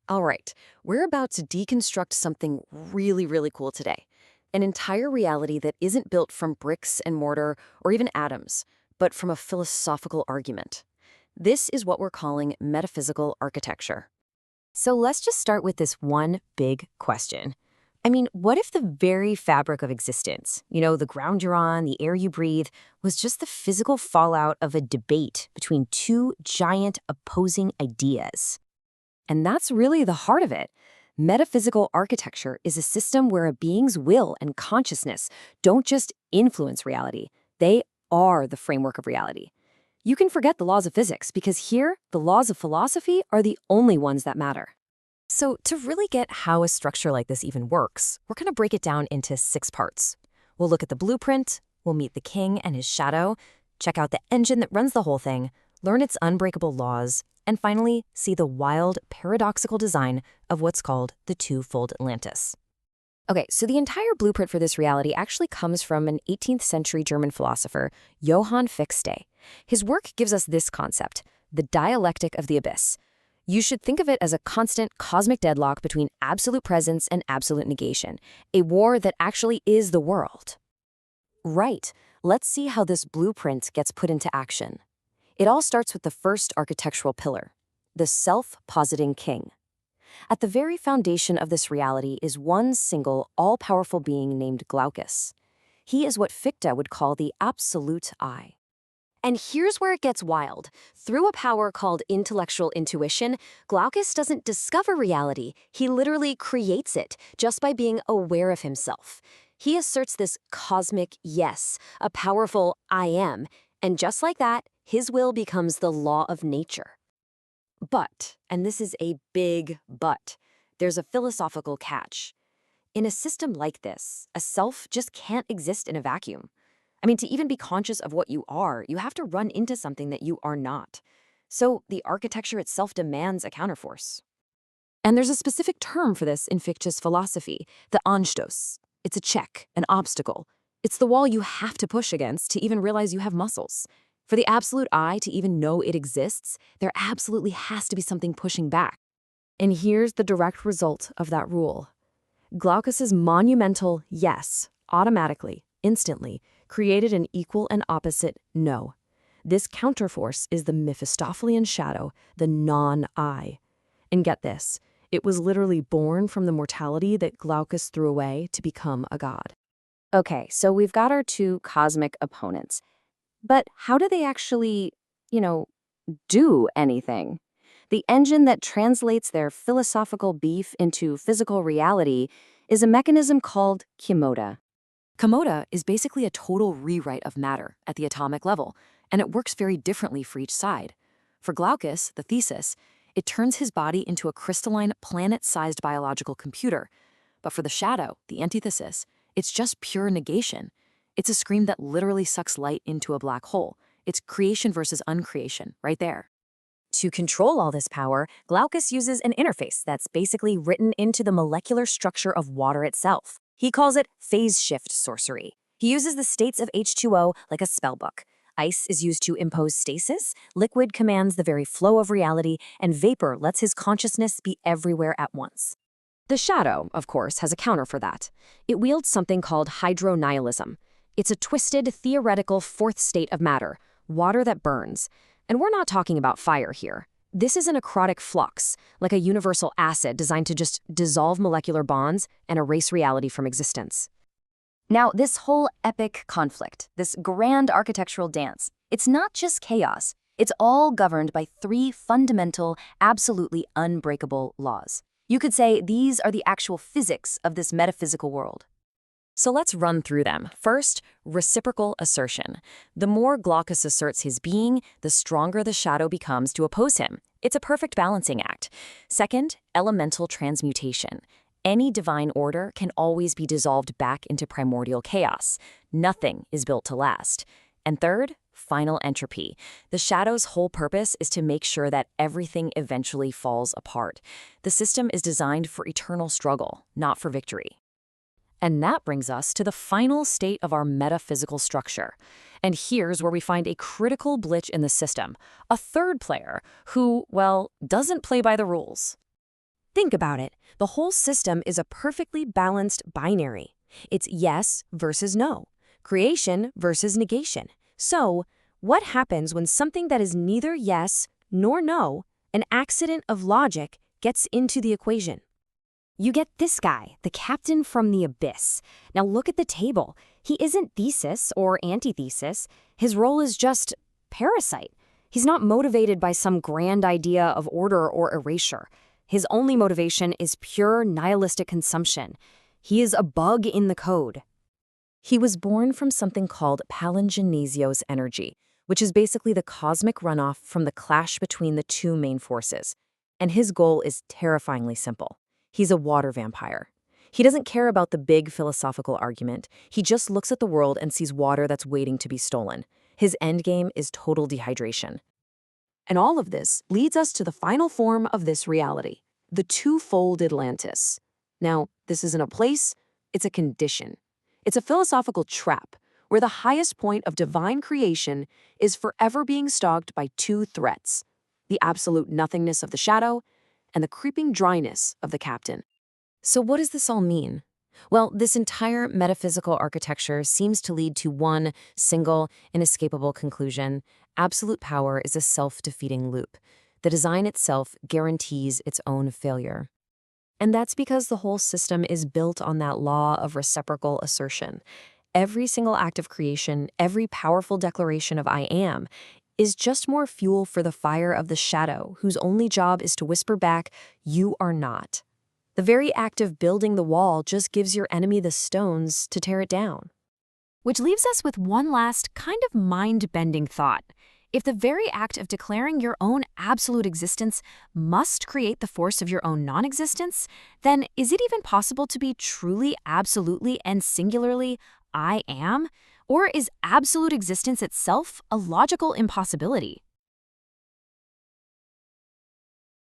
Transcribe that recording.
All right, we're about to deconstruct something really, really cool today. An entire reality that isn't built from bricks and mortar or even atoms, but from a philosophical argument. This is what we're calling metaphysical architecture. So let's just start with this one big question. I mean, what if the very fabric of existence, the ground you're on, the air you breathe, was just the physical fallout of a debate between two giant opposing ideas? And that's really the heart of it. Metaphysical architecture is a system where a being's will and consciousness don't just influence reality, they are the framework of reality. You can forget the laws of physics because here, the laws of philosophy are the only ones that matter. So to really get how a structure like this even works, we're going to break it down into 6 parts. We'll look at the blueprint, we'll meet the king and his shadow, check out the engine that runs the whole thing, learn its unbreakable laws, and finally, see the wild, paradoxical design of what's called the two-fold Atlantis. Okay, so the entire blueprint for this reality actually comes from an 18th century German philosopher, Johann Fichte. His work gives us this concept, the dialectic of the abyss. You should think of it as a constant cosmic deadlock between absolute presence and absolute negation, a war that actually is the world. Right, let's see how this blueprint gets put into action. It all starts with the first architectural pillar, the self-positing king. At the very foundation of this reality is one single, all-powerful being named Glaucus. He is what Fichte would call the absolute I. And here's where it gets wild. Through a power called intellectual intuition, Glaucus doesn't discover reality. He literally creates it just by being aware of himself. He asserts this cosmic yes, a powerful I am, and just like that, his will becomes the law of nature. But, and this is a big but, there's a philosophical catch. In a system like this, a self just can't exist in a vacuum. I mean, to even be conscious of what you are, you have to run into something that you are not. So the architecture itself demands a counterforce. And there's a specific term for this in Fichte's philosophy, the Anstoß. It's a check, an obstacle. It's the wall you have to push against to even realize you have muscles. For the absolute I to even know it exists, there absolutely has to be something pushing back. And here's the direct result of that rule. Glaucus's monumental yes, automatically, instantly, created an equal and opposite no. This counterforce is the Mephistophelian shadow, the non-I. And get this, it was literally born from the mortality that Glaucus threw away to become a god. Okay, so we've got our two cosmic opponents. But how do they actually, do anything? The engine that translates their philosophical beef into physical reality is a mechanism called chemota. Chemota is basically a total rewrite of matter at the atomic level, and it works very differently for each side. For Glaucus, the thesis, it turns his body into a crystalline, planet-sized biological computer. But for the shadow, the antithesis, it's just pure negation. It's a scream that literally sucks light into a black hole. It's creation versus uncreation, right there. To control all this power, Glaucus uses an interface that's basically written into the molecular structure of water itself. He calls it phase shift sorcery. He uses the states of H2O like a spellbook. Ice is used to impose stasis, liquid commands the very flow of reality, and vapor lets his consciousness be everywhere at once. The shadow, of course, has a counter for that. It wields something called hydronihilism. It's a twisted, theoretical fourth state of matter, water that burns. And we're not talking about fire here. This is an necrotic flux, like a universal acid designed to just dissolve molecular bonds and erase reality from existence. Now, this whole epic conflict, this grand architectural dance, it's not just chaos. It's all governed by 3 fundamental, absolutely unbreakable laws. You could say these are the actual physics of this metaphysical world. So let's run through them. First, reciprocal assertion. The more Glaucus asserts his being, the stronger the shadow becomes to oppose him. It's a perfect balancing act. Second, elemental transmutation. Any divine order can always be dissolved back into primordial chaos. Nothing is built to last. And third, final entropy. The shadow's whole purpose is to make sure that everything eventually falls apart. The system is designed for eternal struggle, not for victory. And that brings us to the final state of our metaphysical structure. And here's where we find a critical glitch in the system, a third player who, well, doesn't play by the rules. Think about it. The whole system is a perfectly balanced binary. It's yes versus no, creation versus negation. So, what happens when something that is neither yes nor no, an accident of logic, gets into the equation? You get this guy, the captain from the abyss. Now look at the table. He isn't thesis or antithesis. His role is just parasite. He's not motivated by some grand idea of order or erasure. His only motivation is pure nihilistic consumption. He is a bug in the code. He was born from something called palingenesio's energy, which is basically the cosmic runoff from the clash between the two main forces. And his goal is terrifyingly simple. He's a water vampire. He doesn't care about the big philosophical argument. He just looks at the world and sees water that's waiting to be stolen. His endgame is total dehydration. And all of this leads us to the final form of this reality, the two-fold Atlantis. Now, this isn't a place, it's a condition. It's a philosophical trap where the highest point of divine creation is forever being stalked by two threats, the absolute nothingness of the shadow and the creeping dryness of the captain. So what does this all mean? Well, this entire metaphysical architecture seems to lead to one single, inescapable conclusion. Absolute power is a self-defeating loop. The design itself guarantees its own failure. And that's because the whole system is built on that law of reciprocal assertion. Every single act of creation, every powerful declaration of I am, is just more fuel for the fire of the shadow, whose only job is to whisper back, you are not. The very act of building the wall just gives your enemy the stones to tear it down. Which leaves us with one last kind of mind-bending thought. If the very act of declaring your own absolute existence must create the force of your own non-existence, then is it even possible to be truly, absolutely, and singularly I am? Or is absolute existence itself a logical impossibility?